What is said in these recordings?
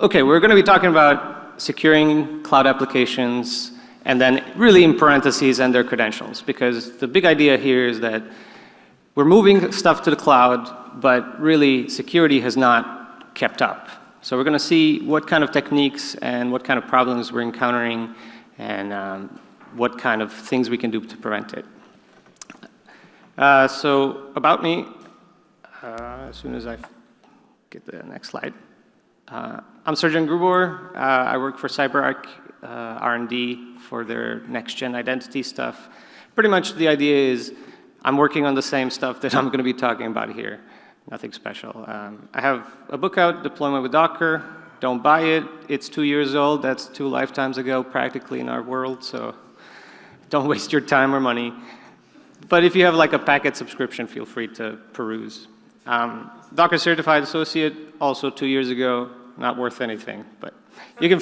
Okay, we're going to be talking about securing cloud applications and then really in parentheses and their credentials, because the big idea here is that we're moving stuff to the cloud, but really security has not kept up. So we're going to see what kind of techniques and what kind of problems we're encountering and what kind of things we can do to prevent it. So about me, as soon as I get the next slide. I'm Srdjan Grubor. I work for CyberArk R&D for their next-gen identity stuff. Pretty much the idea is I'm working on the same stuff that I'm going to be talking about here. Nothing special. I have a book out, Deployment with Docker. Don't buy it. It's 2 years old. That's 2 lifetimes ago practically in our world, so don't waste your time or money. But if you have like a packet subscription, feel free to peruse. Docker Certified Associate, also 2 years ago, not worth anything, but you can,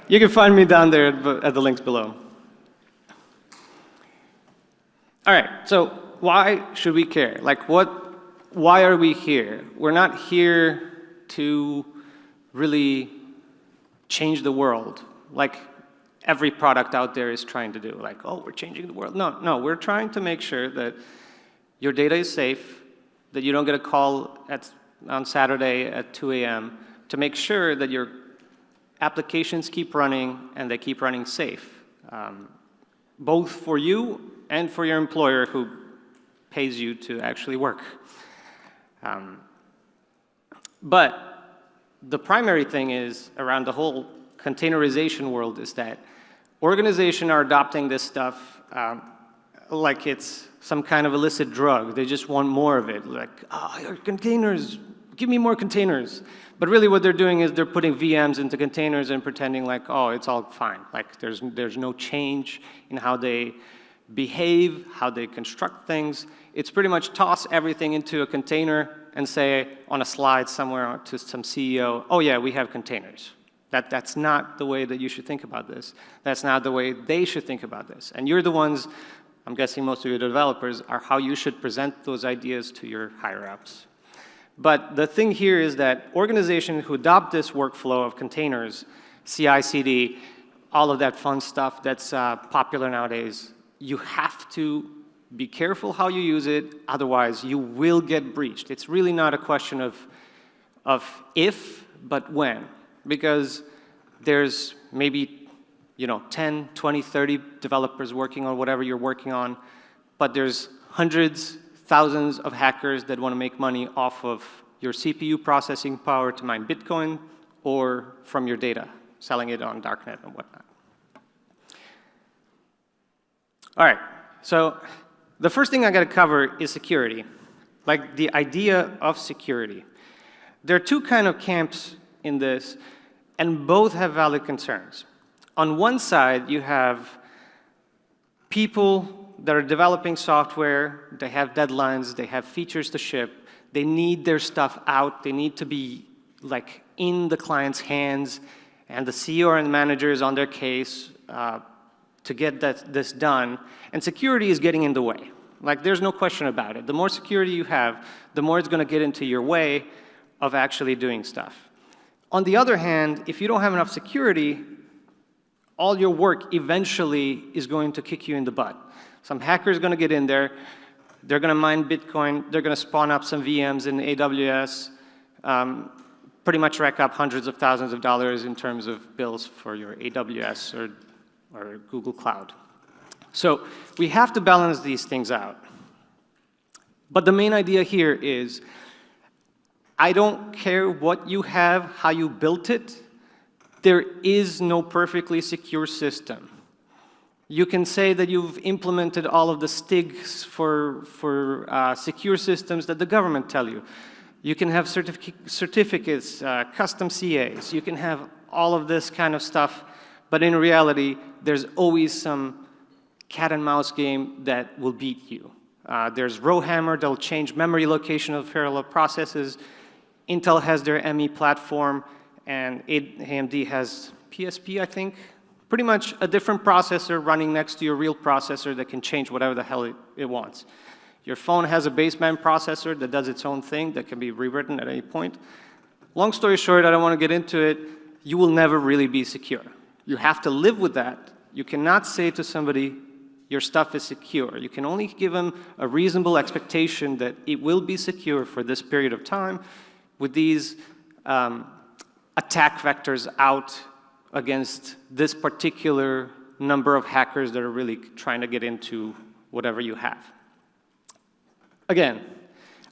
you can find me down there at the links below. All right, so why should we care? Like why are we here? We're not here to really change the world, like every product out there is trying to do. Like, oh, we're changing the world. No, we're trying to make sure that your data is safe, that you don't get a call on Saturday at 2 a.m. to make sure that your applications keep running and they keep running safe, both for you and for your employer who pays you to actually work. But the primary thing is around the whole containerization world is that organizations are adopting this stuff like it's some kind of illicit drug. They just want more of it. Like, oh, containers, give me more containers. But really what they're doing is they're putting VMs into containers and pretending like, oh, it's all fine. Like there's no change in how they behave, how they construct things. It's pretty much toss everything into a container and say on a slide somewhere to some CEO, oh yeah, we have containers. That's not the way that you should think about this. That's not the way they should think about this. And you're the ones, I'm guessing most of your developers, are how you should present those ideas to your higher-ups. But the thing here is that organizations who adopt this workflow of containers, CI/CD, all of that fun stuff that's popular nowadays, you have to be careful how you use it, otherwise you will get breached. It's really not a question of if, but when. Because there's maybe 10, 20, 30 developers working on whatever you're working on, but there's hundreds, thousands of hackers that want to make money off of your CPU processing power to mine Bitcoin or from your data, selling it on darknet and whatnot. All right, so the first thing I got to cover is security, like the idea of security. There are two kind of camps in this, and both have valid concerns. On one side, you have people that are developing software, they have deadlines, they have features to ship, they need their stuff out, they need to be like in the client's hands, and the CEO and manager is on their case to get this done, and security is getting in the way. Like there's no question about it. The more security you have, the more it's gonna get into your way of actually doing stuff. On the other hand, if you don't have enough security, all your work eventually is going to kick you in the butt. Some hacker is going to get in there, they're going to mine Bitcoin, they're going to spawn up some VMs in AWS, pretty much rack up hundreds of thousands of dollars in terms of bills for your AWS or Google Cloud. So we have to balance these things out. But the main idea here is, I don't care what you have, how you built it, there is no perfectly secure system. You can say that you've implemented all of the STIGs for secure systems that the government tell you. You can have certificates, custom CAs, you can have all of this kind of stuff, but in reality, there's always some cat and mouse game that will beat you. There's Rowhammer that'll change memory location of parallel processes. Intel has their ME platform, and AMD has PSP, I think. Pretty much a different processor running next to your real processor that can change whatever the hell it wants. Your phone has a baseband processor that does its own thing that can be rewritten at any point. Long story short, I don't want to get into it, you will never really be secure. You have to live with that. You cannot say to somebody, your stuff is secure. You can only give them a reasonable expectation that it will be secure for this period of time with these attack vectors out against this particular number of hackers that are really trying to get into whatever you have. Again,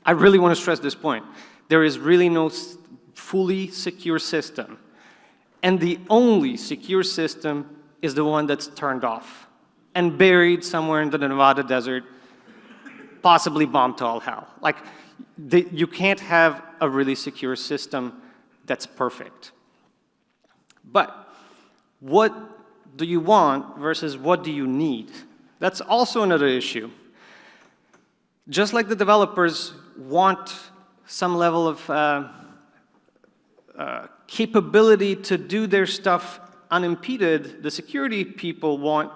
I really want to stress this point. There is really no fully secure system. And the only secure system is the one that's turned off and buried somewhere in the Nevada desert, possibly bombed to all hell. Like, you can't have a really secure system that's perfect. But what do you want versus what do you need? That's also another issue. Just like the developers want some level of capability to do their stuff unimpeded, the security people want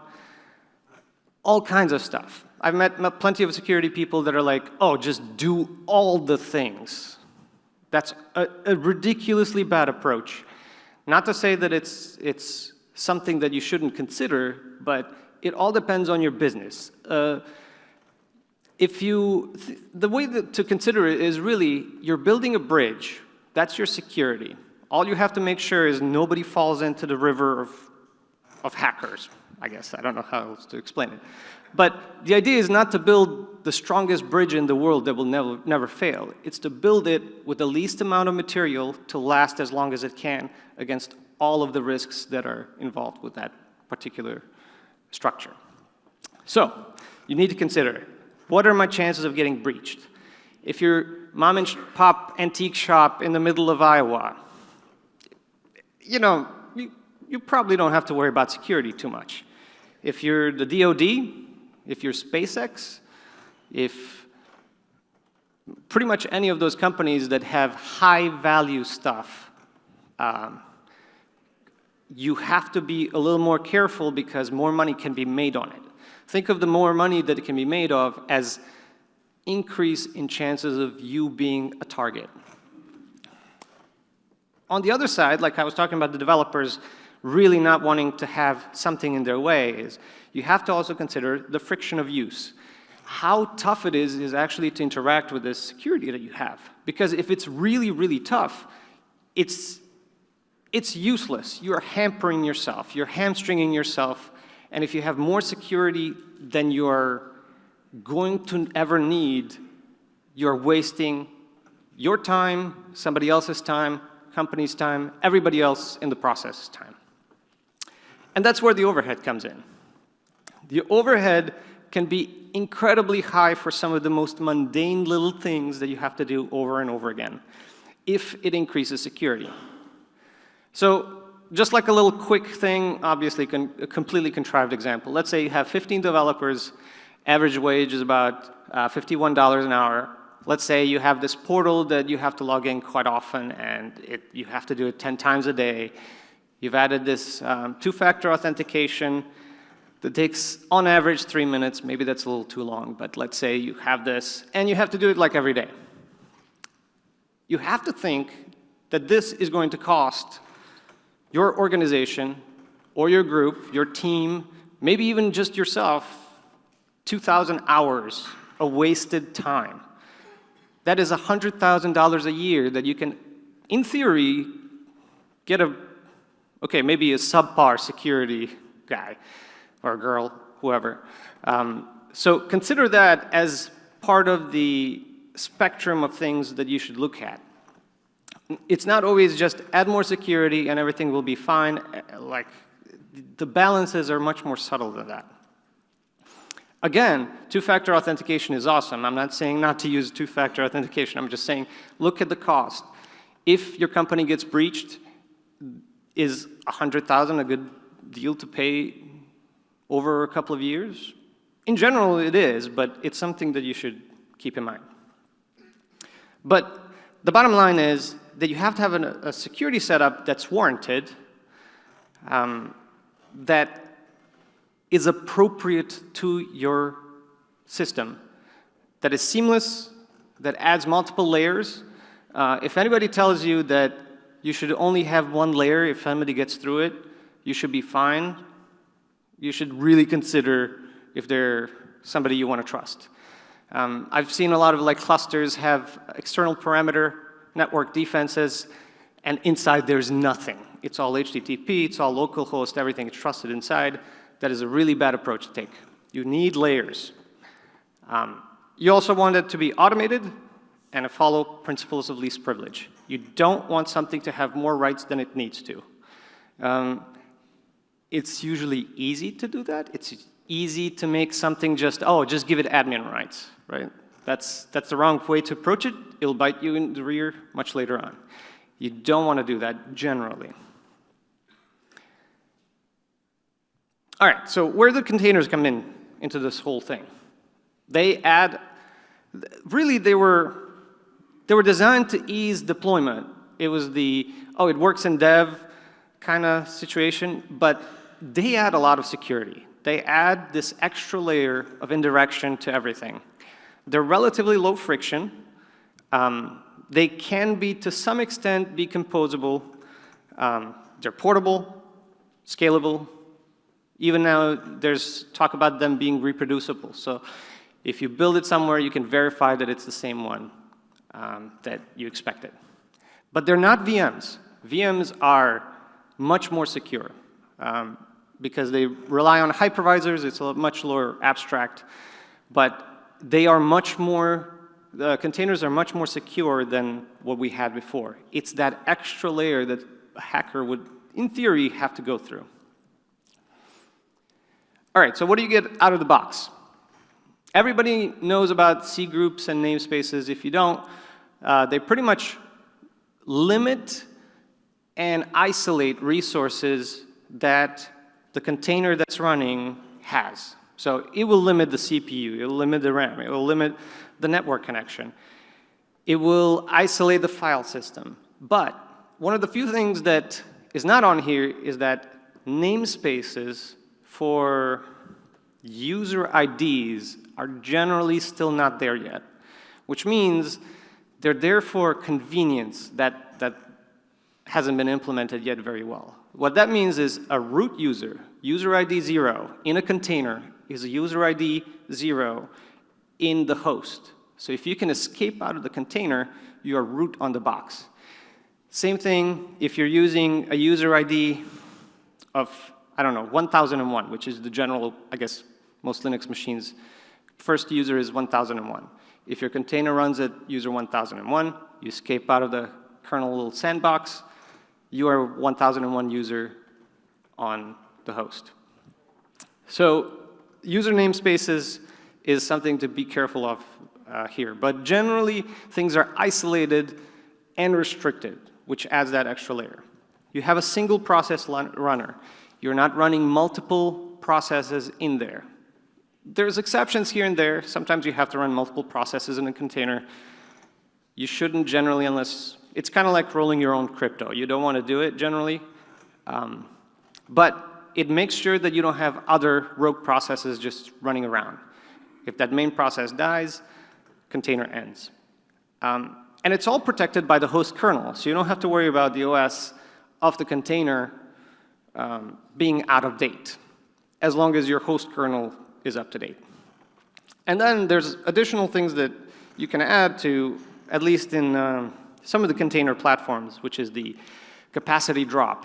all kinds of stuff. I've met plenty of security people that are like, oh, just do all the things. That's a ridiculously bad approach. Not to say that it's something that you shouldn't consider, but it all depends on your business. The way to consider it is really, you're building a bridge. That's your security. All you have to make sure is nobody falls into the river of hackers, I guess. I don't know how else to explain it. But the idea is not to build the strongest bridge in the world that will never fail. It's to build it with the least amount of material to last as long as it can against all of the risks that are involved with that particular structure. So, you need to consider, what are my chances of getting breached? If you're mom and pop antique shop in the middle of Iowa, you know, you probably don't have to worry about security too much. If you're the DoD, if you're SpaceX, if pretty much any of those companies that have high-value stuff, you have to be a little more careful because more money can be made on it. Think of the more money that it can be made of as increase in chances of you being a target. On the other side, like I was talking about the developers really not wanting to have something in their way, is you have to also consider the friction of use. How tough it is actually to interact with this security that you have. Because if it's really, really tough, it's useless. You're hampering yourself. You're hamstringing yourself. And if you have more security than you're going to ever need, you're wasting your time, somebody else's time, company's time, everybody else in the process's time. And that's where the overhead comes in. The overhead can be incredibly high for some of the most mundane little things that you have to do over and over again, if it increases security. So just like a little quick thing, obviously a completely contrived example. Let's say you have 15 developers, average wage is about $51 an hour. Let's say you have this portal that you have to log in quite often, and you have to do it 10 times a day. You've added this two-factor authentication that takes, on average, 3 minutes. Maybe that's a little too long, but let's say you have this, and you have to do it like every day. You have to think that this is going to cost your organization or your group, your team, maybe even just yourself, 2,000 hours of wasted time. That is $100,000 a year that you can, in theory, get okay, maybe a subpar security guy or girl, whoever. So consider that as part of the spectrum of things that you should look at. It's not always just add more security and everything will be fine. Like, the balances are much more subtle than that. Again, two-factor authentication is awesome. I'm not saying not to use two-factor authentication. I'm just saying look at the cost. If your company gets breached, is $100,000 a good deal to pay over a couple of years? In general, it is, but it's something that you should keep in mind. But the bottom line is that you have to have a security setup that's warranted, that is appropriate to your system, that is seamless, that adds multiple layers, If anybody tells you that you should only have one layer, if somebody gets through it, you should be fine, you should really consider if they're somebody you want to trust. I've seen a lot of clusters have external parameter network defenses, and inside there's nothing. It's all HTTP, it's all localhost, everything is trusted inside. That is a really bad approach to take. You need layers. You also want it to be automated and follow principles of least privilege. You don't want something to have more rights than it needs to. It's usually easy to do that. It's easy to make something just give it admin rights, right? That's the wrong way to approach it. It'll bite you in the rear much later on. You don't want to do that generally. All right, so where do containers come into this whole thing? They add, really they were designed to ease deployment. It was the, it works in dev kind of situation, but they add a lot of security. They add this extra layer of indirection to everything. They're relatively low friction. They can be, to some extent, be composable. They're portable, scalable. Even now, there's talk about them being reproducible. So if you build it somewhere, you can verify that it's the same one that you expected. But they're not VMs. VMs are much more secure because they rely on hypervisors. It's a much lower abstract. But they are much more, the containers are much more secure than what we had before. It's that extra layer that a hacker would, in theory, have to go through. All right, so what do you get out of the box? Everybody knows about C groups and namespaces. If you don't, they pretty much limit and isolate resources that the container that's running has. So it will limit the CPU, it will limit the RAM, it will limit the network connection. It will isolate the file system. But one of the few things that is not on here is that namespaces for user IDs are generally still not there yet, which means they're there for convenience that hasn't been implemented yet very well. What that means is a root user, user ID 0, in a container is a user ID 0 in the host. So if you can escape out of the container, you are root on the box. Same thing if you're using a user ID of, I don't know, 1001, which is the general, I guess, most Linux machines. First user is 1001. If your container runs at user 1001, you escape out of the kernel little sandbox, you are 1001 user on the host. So user namespaces is something to be careful of here. But generally, things are isolated and restricted, which adds that extra layer. You have a single process runner. You're not running multiple processes in there. There's exceptions here and there. Sometimes you have to run multiple processes in a container. You shouldn't generally unless, it's kind of like rolling your own crypto. You don't want to do it generally. But it makes sure that you don't have other rogue processes just running around. If that main process dies, container ends. And it's all protected by the host kernel, so you don't have to worry about the OS of the container being out of date, as long as your host kernel is up to date. And then there's additional things that you can add to, at least in some of the container platforms, which is the capacity drop.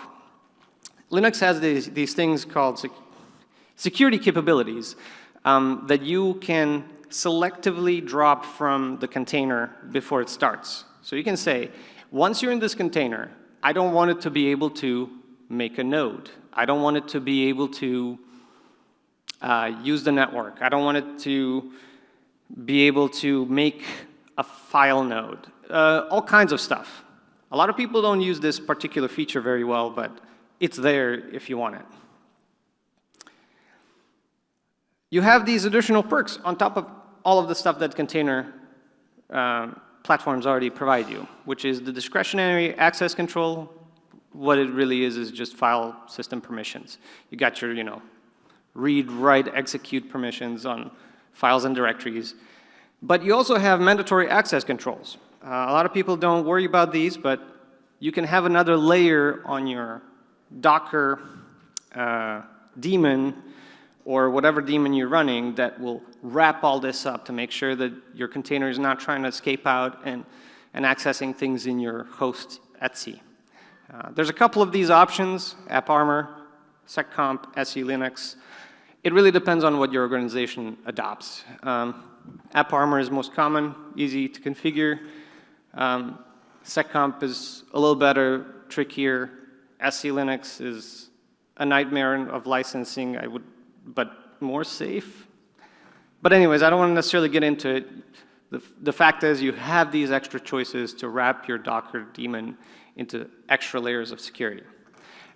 Linux has these things called security capabilities that you can selectively drop from the container before it starts. So you can say, once you're in this container, I don't want it to be able to make a node. I don't want it to be able to use the network. I don't want it to be able to make a file node. All kinds of stuff. A lot of people don't use this particular feature very well, but it's there if you want it. You have these additional perks on top of all of the stuff that container platforms already provide you, which is the discretionary access control. What it really is just file system permissions. You got your, read, write, execute permissions on files and directories. But you also have mandatory access controls. A lot of people don't worry about these, but you can have another layer on your Docker daemon or whatever daemon you're running that will wrap all this up to make sure that your container is not trying to escape out and accessing things in your host at sea. There's a couple of these options: AppArmor, seccomp, SE Linux. It really depends on what your organization adopts. AppArmor is most common, easy to configure. Seccomp is a little better, trickier. SE Linux is a nightmare of licensing, but more safe. But anyways, I don't want to necessarily get into it. The fact is you have these extra choices to wrap your Docker daemon into extra layers of security.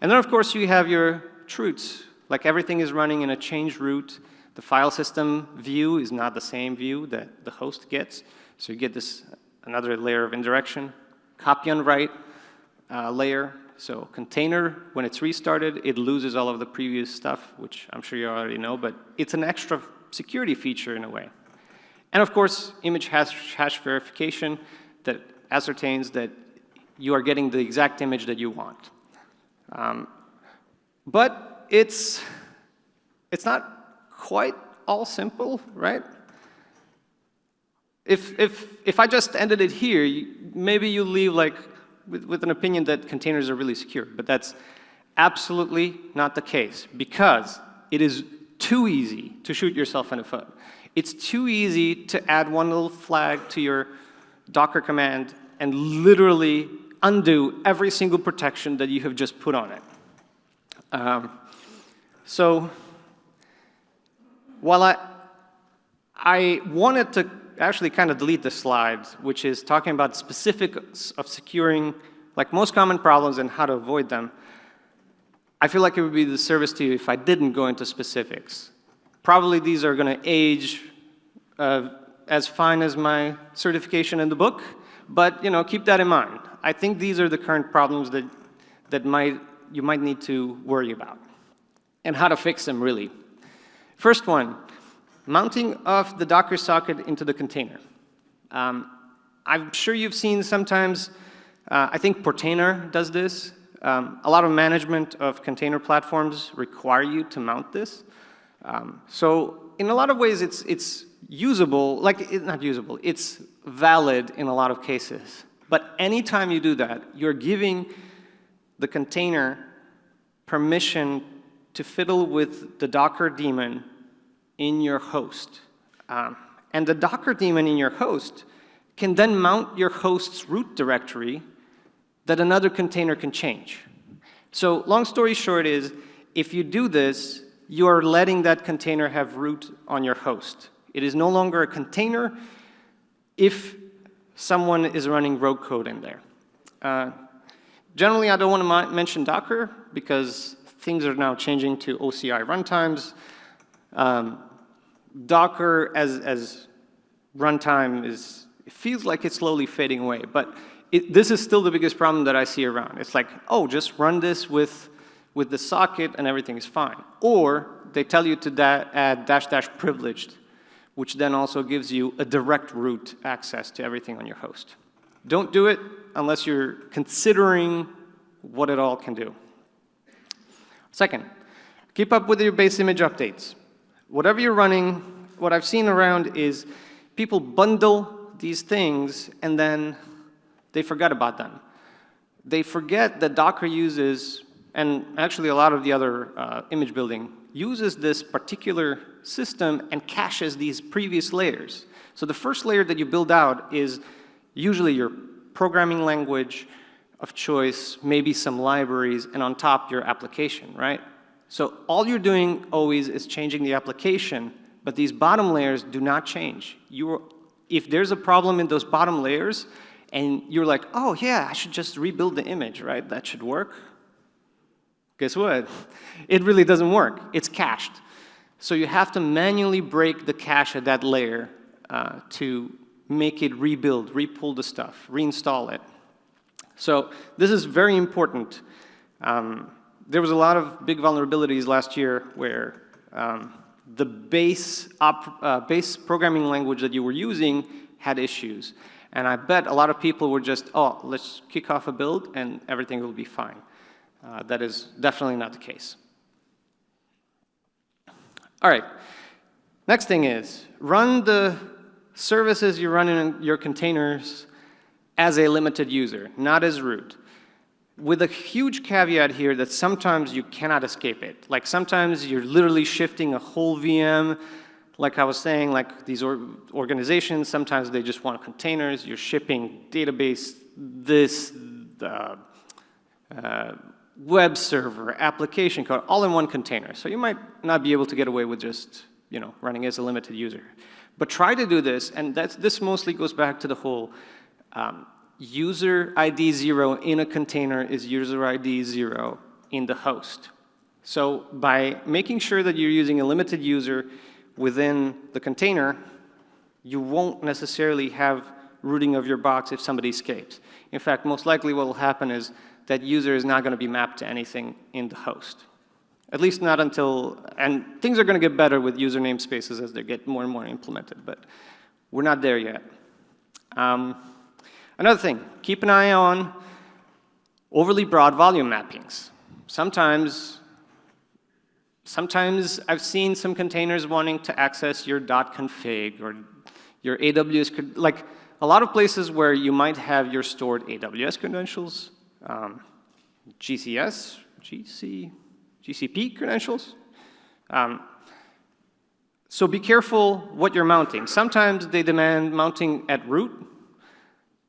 And then, of course, you have your roots. Like, everything is running in a change root. The file system view is not the same view that the host gets. So you get this another layer of indirection. Copy on write layer. So container, when it's restarted, it loses all of the previous stuff, which I'm sure you already know, but it's an extra security feature in a way. And of course, image hash verification that ascertains that you are getting the exact image that you want. But it's not quite all simple, right? If I just ended it here, maybe you leave like with an opinion that containers are really secure, but that's absolutely not the case, because it is too easy to shoot yourself in the foot. It's too easy to add one little flag to your Docker command and literally undo every single protection that you have just put on it. So while I wanted to actually kind of delete the slide, which is talking about specifics of securing, like, most common problems and how to avoid them, I feel like it would be a disservice to you if I didn't go into specifics. Probably these are going to age as fine as my certification in the book, but keep that in mind. I think these are the current problems that you might need to worry about, and how to fix them, really. First one, mounting of the Docker socket into the container. I'm sure you've seen sometimes, I think Portainer does this. A lot of management of container platforms require you to mount this. So in a lot of ways, it's usable, not usable, it's valid in a lot of cases. But anytime you do that, you're giving the container permission to fiddle with the Docker daemon in your host. And the Docker daemon in your host can then mount your host's root directory that another container can change. So long story short is, if you do this, you are letting that container have root on your host. It is no longer a container if someone is running rogue code in there. Generally, I don't want to mention Docker because things are now changing to OCI runtimes. Docker as runtime it feels like it's slowly fading away, but this is still the biggest problem that I see around. It's like, oh, just run this with the socket and everything is fine. Or they tell you to add -- privileged, which then also gives you a direct root access to everything on your host. Don't do it unless you're considering what it all can do. Second, keep up with your base image updates. Whatever you're running, what I've seen around is people bundle these things and then they forget about them. They forget that Docker uses, and actually a lot of the other image building, uses this particular system and caches these previous layers. So the first layer that you build out is usually your programming language of choice, maybe some libraries, and on top your application, right? So all you're doing always is changing the application, but these bottom layers do not change. If there's a problem in those bottom layers, and you're like, oh yeah, I should just rebuild the image, right? That should work. Guess what? It really doesn't work. It's cached. So you have to manually break the cache at that layer to make it rebuild, repull the stuff, reinstall it. So this is very important. There was a lot of big vulnerabilities last year where the base programming language that you were using had issues. And I bet a lot of people were just, oh, let's kick off a build and everything will be fine. That is definitely not the case. All right, next thing is run the services you run in your containers as a limited user, not as root. With a huge caveat here that sometimes you cannot escape it. Like sometimes you're literally shifting a whole VM. Like I was saying, like these organizations, sometimes they just want containers. You're shipping database, web server, application code, all in one container. So you might not be able to get away with just running as a limited user. But try to do this, and this mostly goes back to the whole user ID 0 in a container is user ID 0 in the host. So by making sure that you're using a limited user within the container, you won't necessarily have rooting of your box if somebody escapes. In fact, most likely what will happen is that user is not going to be mapped to anything in the host. At least not until, and things are going to get better with user namespaces as they get more and more implemented, but we're not there yet. Another thing, keep an eye on overly broad volume mappings. Sometimes I've seen some containers wanting to access your .config or your AWS, like a lot of places where you might have your stored AWS credentials, GCP credentials. So be careful what you're mounting. Sometimes they demand mounting at root.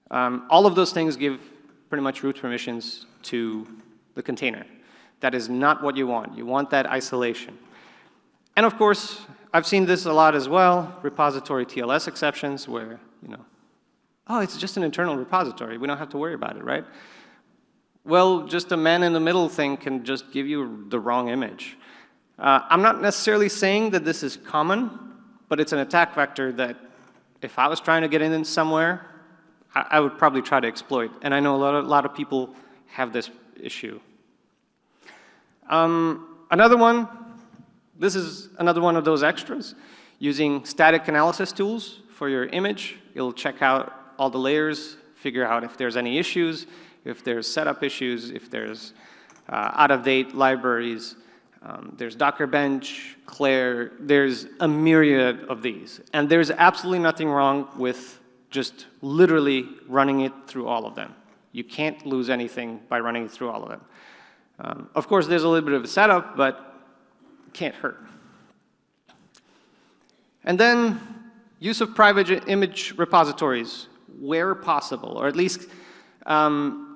All of those things give pretty much root permissions to the container. That is not what you want. You want that isolation. And of course, I've seen this a lot as well, repository TLS exceptions where, oh, it's just an internal repository. We don't have to worry about it, right? Well, just a man-in-the-middle thing can just give you the wrong image. I'm not necessarily saying that this is common, but it's an attack vector that if I was trying to get in somewhere, I would probably try to exploit. And I know a lot of people have this issue. Another one, this is another one of those extras. Using static analysis tools for your image, it'll check out all the layers, figure out if there's any issues, if there's setup issues, if there's out-of-date libraries. There's Docker Bench, Claire. There's a myriad of these. And there's absolutely nothing wrong with just literally running it through all of them. You can't lose anything by running it through all of them. Of course, there's a little bit of a setup, but it can't hurt. And then use of private image repositories where possible, or at least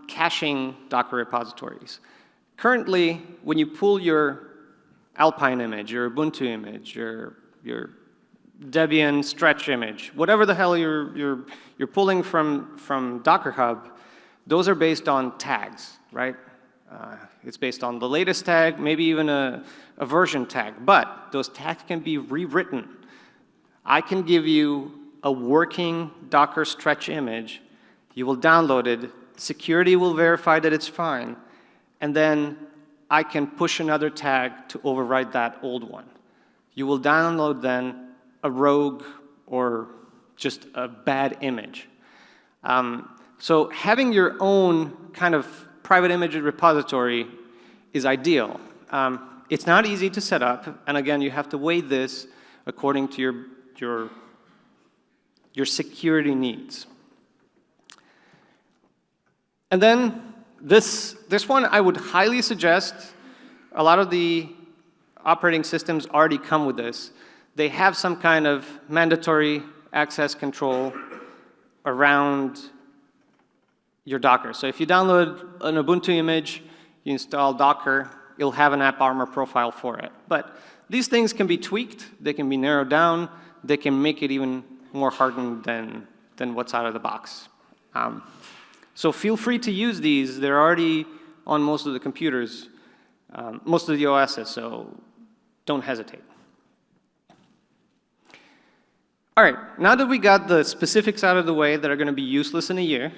caching Docker repositories. Currently, when you pull your Alpine image, your Ubuntu image, your Debian stretch image, whatever the hell you're pulling from Docker Hub, those are based on tags, right? It's based on the latest tag, maybe even a version tag, but those tags can be rewritten. I can give you a working Docker stretch image. You will download it. Security will verify that it's fine. And then I can push another tag to overwrite that old one. You will download then a rogue or just a bad image. So having your own kind of private image repository is ideal. It's not easy to set up, and again, you have to weigh this according to your security needs. And then this one I would highly suggest. A lot of the operating systems already come with this. They have some kind of mandatory access control around your Docker. So if you download an Ubuntu image, you install Docker, you'll have an AppArmor profile for it. But these things can be tweaked, they can be narrowed down, they can make it even more hardened than what's out of the box. So feel free to use these. They're already on most of the computers, most of the OSs, so don't hesitate. All right, now that we got the specifics out of the way that are going to be useless in a year,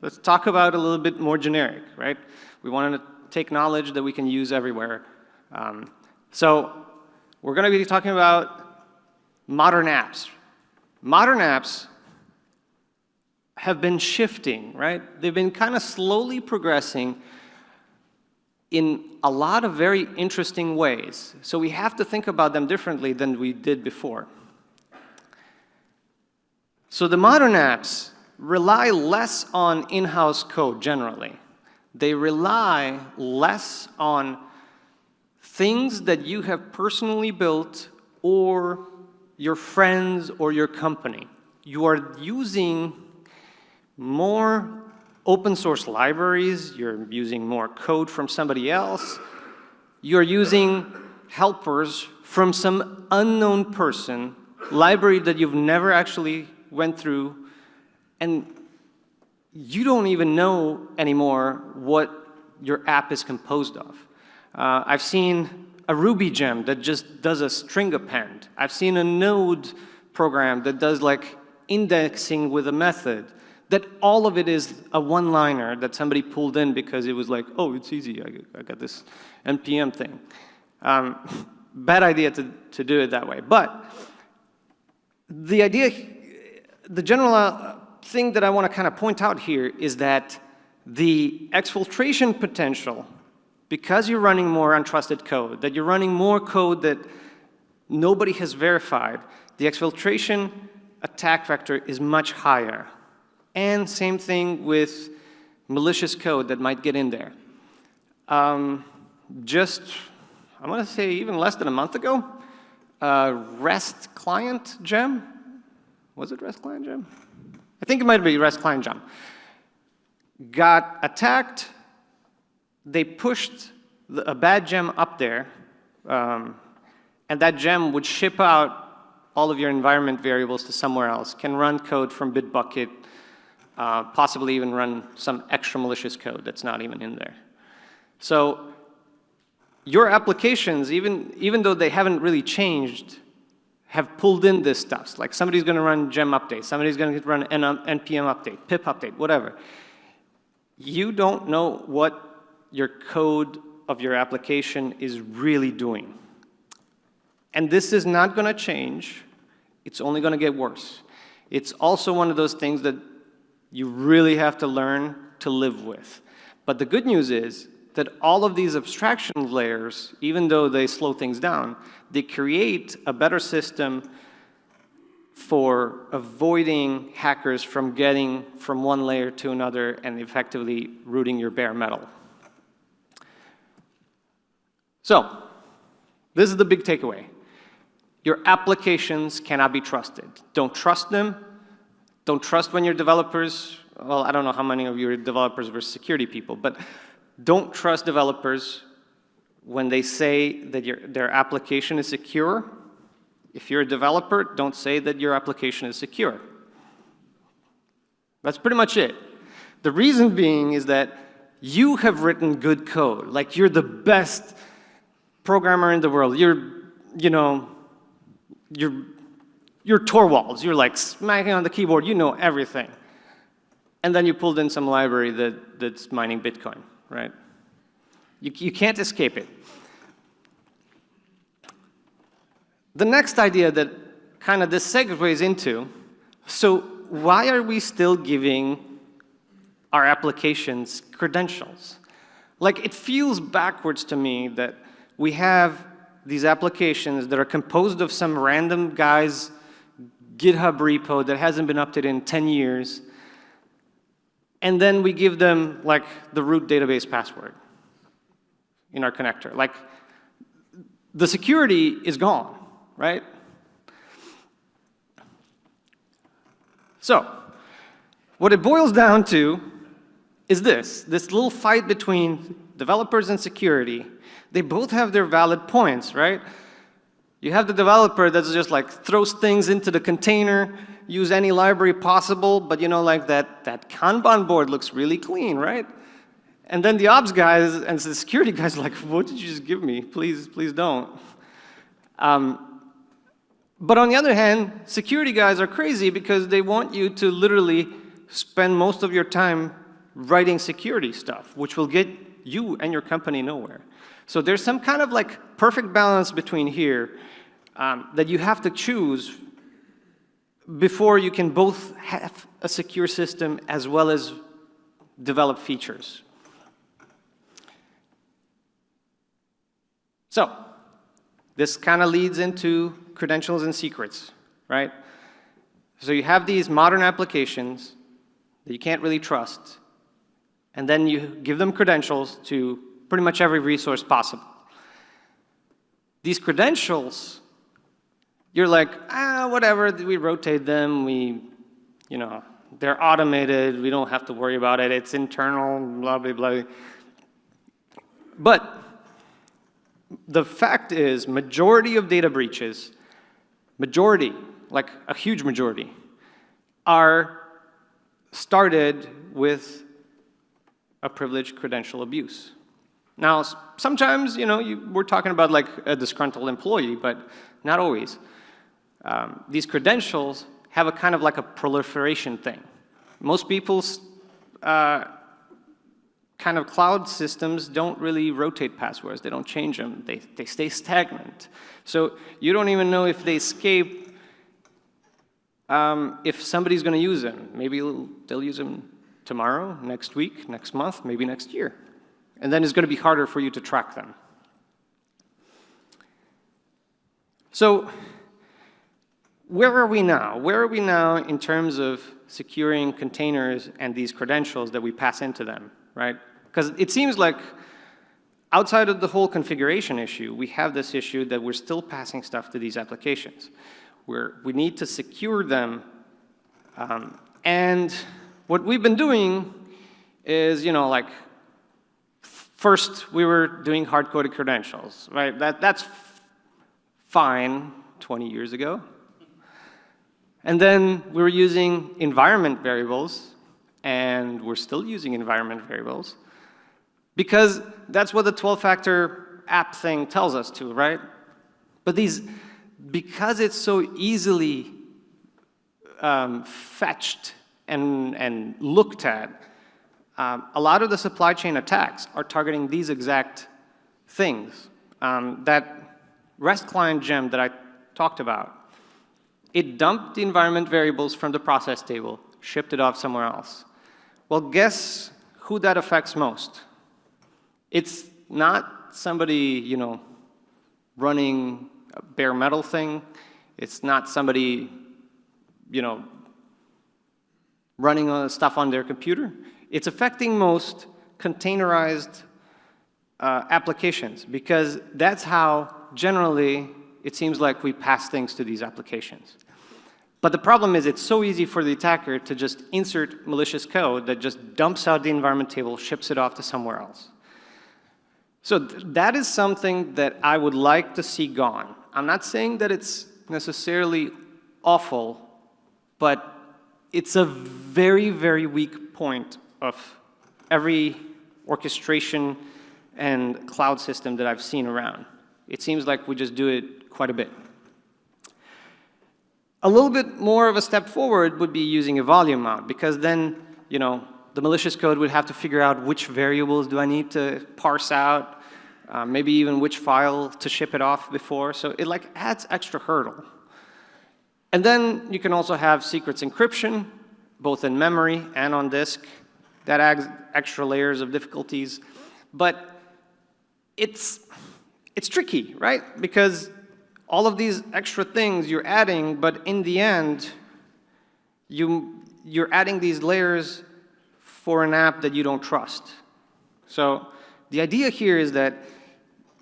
let's talk about a little bit more generic, right? We want to take knowledge that we can use everywhere. So we're going to be talking about modern apps. Modern apps have been shifting, right? They've been kind of slowly progressing in a lot of very interesting ways. So we have to think about them differently than we did before. So the modern apps rely less on in-house code generally. They rely less on things that you have personally built or your friends or your company. You are using more open source libraries, you're using more code from somebody else, you're using helpers from some unknown person, library that you've never actually went through, and you don't even know anymore what your app is composed of. I've seen a Ruby gem that just does a string append. I've seen a Node program that does like indexing with a method. That all of it is a one-liner that somebody pulled in because it was like, oh, it's easy, I got this NPM thing. Bad idea to do it that way. But the idea, the general thing that I want to kind of point out here is that the exfiltration potential, because you're running more untrusted code, that you're running more code that nobody has verified, the exfiltration attack vector is much higher. And same thing with malicious code that might get in there. Just, I'm going to say even less than a month ago, REST client gem, was it REST client gem? I think it might be REST client gem. Got attacked, they pushed a bad gem up there, and that gem would ship out all of your environment variables to somewhere else, can run code from Bitbucket, possibly even run some extra malicious code that's not even in there. So your applications, even though they haven't really changed, have pulled in this stuff. Like somebody's going to run gem update, somebody's going to run npm update, pip update, whatever. You don't know what your code of your application is really doing. And this is not going to change. It's only going to get worse. It's also one of those things that you really have to learn to live with. But the good news is that all of these abstraction layers, even though they slow things down, they create a better system for avoiding hackers from getting from one layer to another and effectively rooting your bare metal. So, this is the big takeaway. Your applications cannot be trusted. Don't trust them. Don't trust when your developers, well, I don't know how many of you are developers versus security people, but don't trust developers when they say that their application is secure. If you're a developer, don't say that your application is secure. That's pretty much it. The reason being is that you have written good code. Like you're the best programmer in the world. You're Torvalds. You're like smacking on the keyboard. You know everything. And then you pulled in some library that's mining Bitcoin, right? You can't escape it. The next idea that kind of this segues into, so why are we still giving our applications credentials? Like it feels backwards to me that we have these applications that are composed of some random guy's GitHub repo that hasn't been updated in 10 years, and then we give them like the root database password in our connector. Like the security is gone, right? So what it boils down to is this little fight between developers and security. They both have their valid points, right? You have the developer that's just like throws things into the container, use any library possible, but you know, like that Kanban board looks really clean, right? And then the ops guys and the security guys are like, what did you just give me? Please don't. But on the other hand, security guys are crazy because they want you to literally spend most of your time writing security stuff, which will get you and your company nowhere. So there's some kind of like perfect balance between here that you have to choose before you can both have a secure system as well as develop features. So this kind of leads into credentials and secrets, right? So you have these modern applications that you can't really trust, and then you give them credentials to pretty much every resource possible. These credentials, you're like, whatever, we rotate them, they're automated, we don't have to worry about it, it's internal, blah, blah, blah. But the fact is, majority of data breaches, like a huge majority, are started with a privileged credential abuse. Now, sometimes, we're talking about like a disgruntled employee, but not always. These credentials have a kind of like a proliferation thing. Most people's kind of cloud systems don't really rotate passwords. They don't change them. They stay stagnant. So you don't even know if they escape if somebody's going to use them. Maybe they'll use them tomorrow, next week, next month, maybe next year. And then it's going to be harder for you to track them. So where are we now? Where are we now in terms of securing containers and these credentials that we pass into them, right? Because it seems like outside of the whole configuration issue, we have this issue that we're still passing stuff to these applications. We need to secure them. And what we've been doing is, first we were doing hard-coded credentials, right? That's fine 20 years ago. And then we were using environment variables, and we're still using environment variables, because that's what the 12-factor app thing tells us to, right? But because it's so easily fetched and looked at, a lot of the supply chain attacks are targeting these exact things. That REST client gem that I talked about, it dumped the environment variables from the process table, shipped it off somewhere else. Well, guess who that affects most? It's not somebody, running a bare metal thing. It's not somebody, running stuff on their computer. It's affecting most containerized applications, because that's how generally it seems like we pass things to these applications. But the problem is it's so easy for the attacker to just insert malicious code that just dumps out the environment table, ships it off to somewhere else. So that is something that I would like to see gone. I'm not saying that it's necessarily awful, but it's a very, very weak point of every orchestration and cloud system that I've seen around. It seems like we just do it quite a bit. A little bit more of a step forward would be using a volume mount, because then, the malicious code would have to figure out which variables do I need to parse out, maybe even which file to ship it off before. So it adds extra hurdle. And then you can also have secrets encryption, both in memory and on disk. That adds extra layers of difficulties. But it's tricky, right? Because all of these extra things you're adding, but in the end, you're adding these layers for an app that you don't trust. So the idea here is that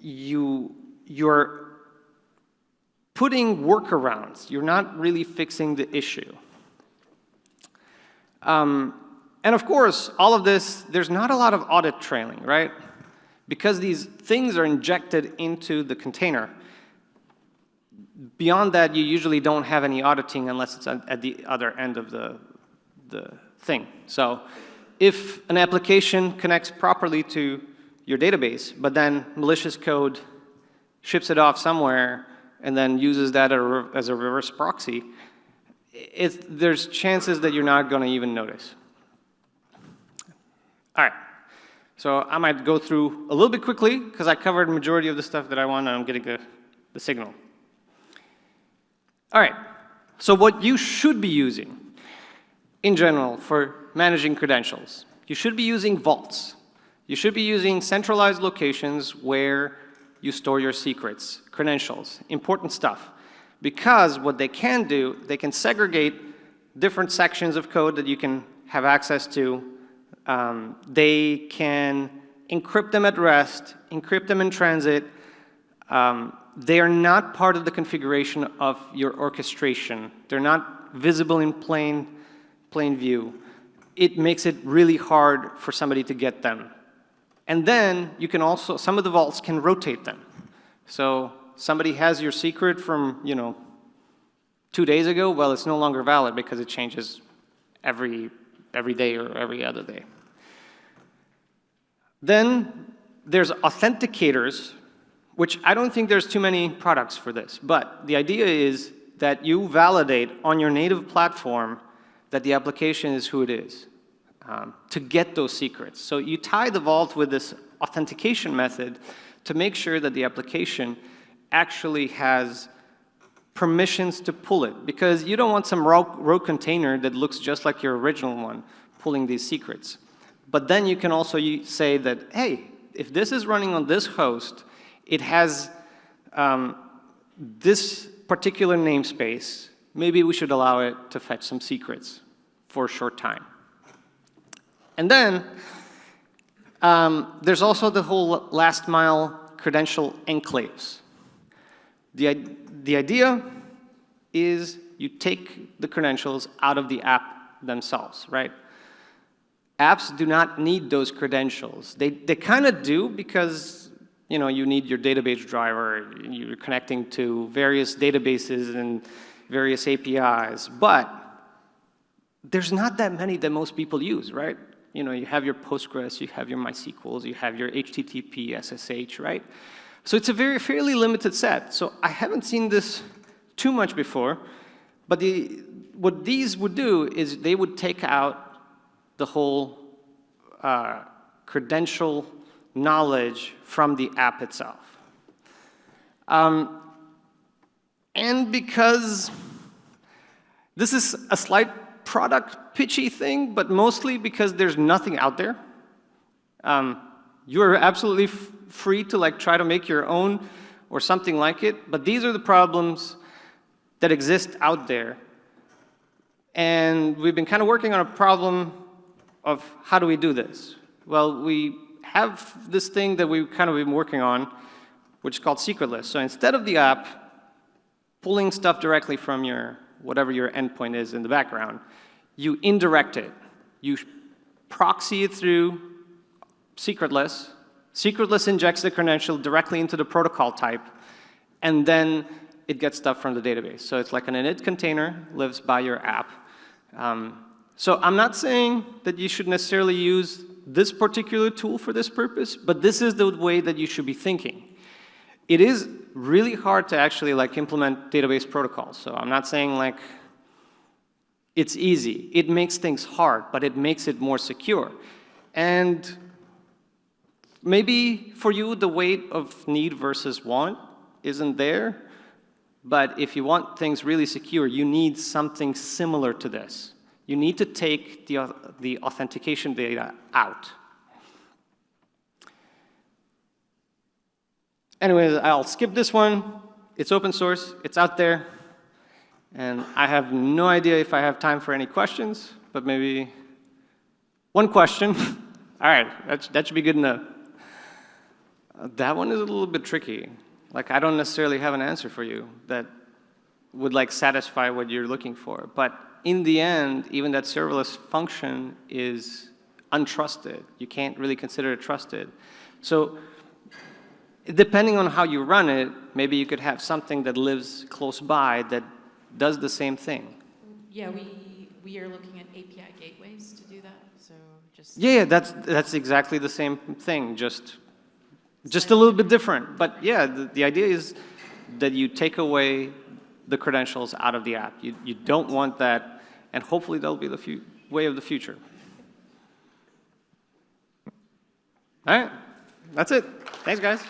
you're putting workarounds. You're not really fixing the issue. And of course, all of this, there's not a lot of audit trailing, right? Because these things are injected into the container. Beyond that, you usually don't have any auditing unless it's at the other end of the thing. So if an application connects properly to your database, but then malicious code ships it off somewhere and then uses that as a reverse proxy, there's chances that you're not going to even notice. All right. So I might go through a little bit quickly, because I covered the majority of the stuff that I want, and I'm getting the signal. All right, so what you should be using, in general, for managing credentials. You should be using vaults. You should be using centralized locations where you store your secrets, credentials, important stuff. Because what they can do, they can segregate different sections of code that you can have access to. They can encrypt them at rest, encrypt them in transit. They are not part of the configuration of your orchestration. They're not visible in plain view. It makes it really hard for somebody to get them. And then you can also, some of the vaults can rotate them. So somebody has your secret from, 2 days ago, well, it's no longer valid because it changes every day or every other day. Then there's authenticators, which I don't think there's too many products for this, but the idea is that you validate on your native platform that the application is who it is, to get those secrets. So you tie the vault with this authentication method to make sure that the application actually has permissions to pull it, because you don't want some rogue container that looks just like your original one pulling these secrets. But then you can also say that, hey, if this is running on this host, it has this particular namespace. Maybe we should allow it to fetch some secrets for a short time. And then there's also the whole last mile credential enclaves. The idea is you take the credentials out of the app themselves, right? Apps do not need those credentials. They kind of do, because you need your database driver, you're connecting to various databases and various APIs, but there's not that many that most people use, right? You have your Postgres, you have your MySQLs, you have your HTTP, SSH, right? So it's a fairly limited set. So I haven't seen this too much before, but what these would do is they would take out the whole credential knowledge from the app itself. And because this is a slight product pitchy thing, but mostly because there's nothing out there. You're absolutely free to try to make your own or something like it, but these are the problems that exist out there. And we've been kind of working on a problem of how do we do this? Well, we have this thing that we've kind of been working on, which is called secretless. So instead of the app pulling stuff directly from whatever your endpoint is in the background, you indirect it. You proxy it through secretless. Secretless injects the credential directly into the protocol type, and then it gets stuff from the database. So it's like an init container, lives by your app. So I'm not saying that you should necessarily use this particular tool for this purpose, but this is the way that you should be thinking. It is really hard to actually implement database protocols. So I'm not saying it's easy. It makes things hard, but it makes it more secure. And maybe for you, the weight of need versus want isn't there. But if you want things really secure, you need something similar to this. You need to take the authentication data out. Anyways, I'll skip this one. It's open source. It's out there. And I have no idea if I have time for any questions, but maybe one question. All right, that should be good enough. That one is a little bit tricky. I don't necessarily have an answer for you that would satisfy what you're looking for. But in the end, even that serverless function is untrusted. You can't really consider it trusted. So depending on how you run it, maybe you could have something that lives close by that does the same thing. Yeah, we are looking at API gateways to do that. So just yeah, that's exactly the same thing, just a little bit different. But yeah, the idea is that you take away the credentials out of the app. You don't want that, and hopefully that'll be the way of the future. All right, that's it. Thanks, guys.